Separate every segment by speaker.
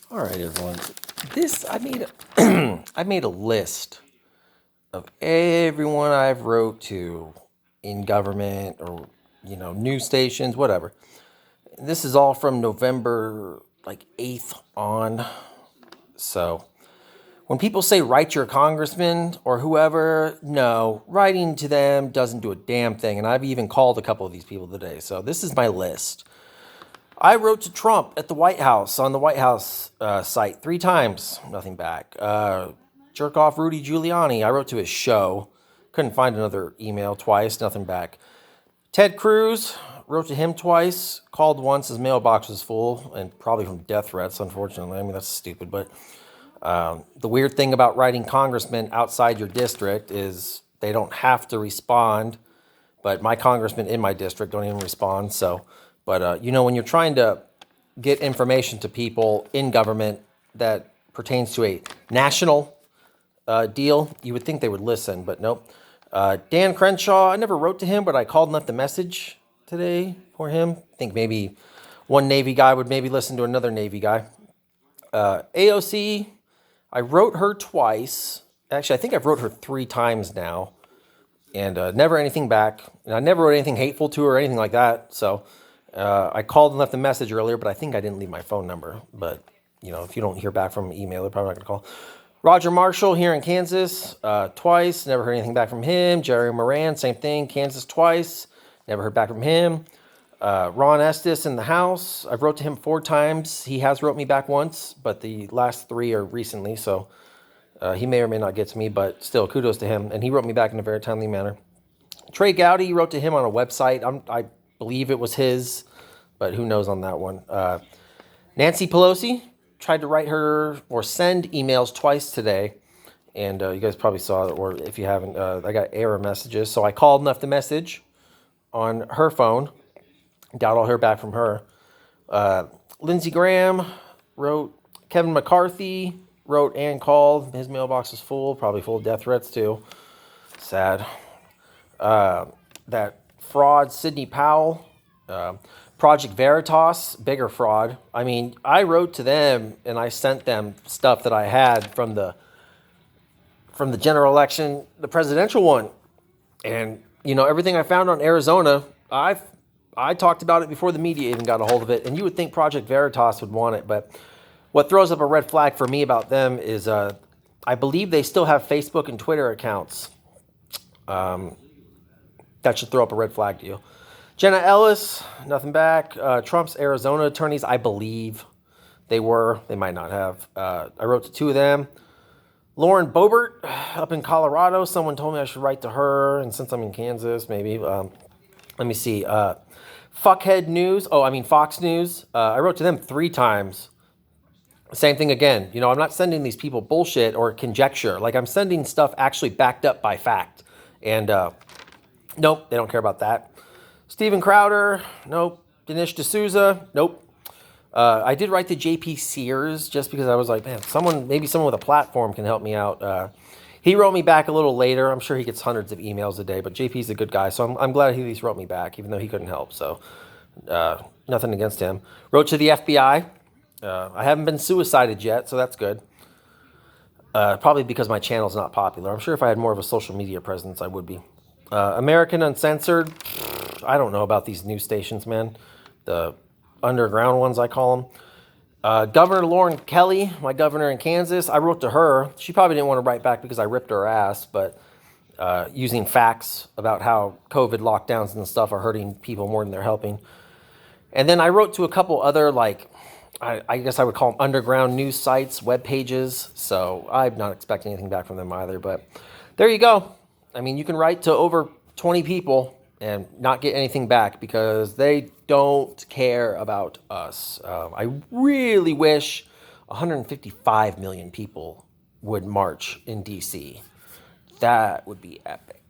Speaker 1: All right, everyone. This I made. I made a list of everyone I've wrote to in government or news stations, whatever. This is all from November like 8th on. So when people say write your congressman or whoever, no, writing to them doesn't do a damn thing. And I've even called a couple of these people today. So this is my list. I wrote to Trump at the White House on the White House site 3 times, nothing back. Jerk off Rudy Giuliani. I wrote to his show, couldn't find another email twice, nothing back. Ted Cruz, wrote to him twice, called once, his mailbox was full, and probably from death threats, unfortunately. I mean, that's stupid, but the weird thing about writing congressmen outside your district is they don't have to respond, but my congressmen in my district don't even respond, so... But, when you're trying to get information to people in government that pertains to a national deal, you would think they would listen, but nope. Dan Crenshaw, I never wrote to him, but I called and left a message today for him. I think maybe one Navy guy would maybe listen to another Navy guy. AOC, I wrote her twice. Actually, I think I've wrote her 3 times now, and never anything back. And I never wrote anything hateful to her or anything like that, so... I called and left a message earlier, but I think I didn't leave my phone number. But, if you don't hear back from an email, they're probably not going to call. Roger Marshall here in Kansas, twice. Never heard anything back from him. Jerry Moran, same thing. Kansas twice. Never heard back from him. Ron Estes in the House. I've wrote to him 4 times. He has wrote me back once, but the last 3 are recently. So he may or may not get to me, but still, kudos to him. And he wrote me back in a very timely manner. Trey Gowdy wrote to him on a website. I believe it was his, but who knows on that one. Nancy Pelosi, tried to write her or send emails twice today, and you guys probably saw it, or if you haven't, I got error messages. So I called and left a message on her phone. Doubt I'll hear back from her. Lindsey Graham wrote. Kevin McCarthy wrote and called. His mailbox was full, probably full of death threats too. Sad. That fraud, Sidney Powell, Project Veritas, bigger fraud. I mean, I wrote to them and I sent them stuff that I had from the general election, the presidential one, and everything I found on Arizona, I talked about it before the media even got a hold of it, and you would think Project Veritas would want it, but what throws up a red flag for me about them is I believe they still have Facebook and Twitter accounts. That should throw up a red flag to you. Jenna Ellis, nothing back. Trump's Arizona attorneys, I believe they were. They might not have. I wrote to 2 of them. Lauren Boebert up in Colorado. Someone told me I should write to her. And since I'm in Kansas, maybe. Let me see. Fuckhead News. Fox News. I wrote to them 3 times. Same thing again. I'm not sending these people bullshit or conjecture. Like, I'm sending stuff actually backed up by fact. And... nope, they don't care about that. Steven Crowder, nope. Dinesh D'Souza, nope. I did write to JP Sears just because I was like, man, maybe someone with a platform can help me out. He wrote me back a little later. I'm sure he gets hundreds of emails a day, but JP's a good guy, so I'm glad he at least wrote me back, even though he couldn't help. So nothing against him. Wrote to the FBI. I haven't been suicided yet, so that's good. Probably because my channel's not popular. I'm sure if I had more of a social media presence, I would be. American Uncensored, I don't know about these news stations, man. The underground ones, I call them. Governor Lauren Kelly, my governor in Kansas, I wrote to her. She probably didn't want to write back because I ripped her ass, but using facts about how COVID lockdowns and stuff are hurting people more than they're helping. And then I wrote to a couple other, I guess I would call them underground news sites, web pages. So I'm not expecting anything back from them either, but there you go. I mean, you can write to over 20 people and not get anything back because they don't care about us. I really wish 155 million people would march in D.C. That would be epic,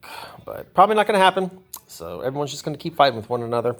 Speaker 1: but probably not going to happen. So everyone's just going to keep fighting with one another.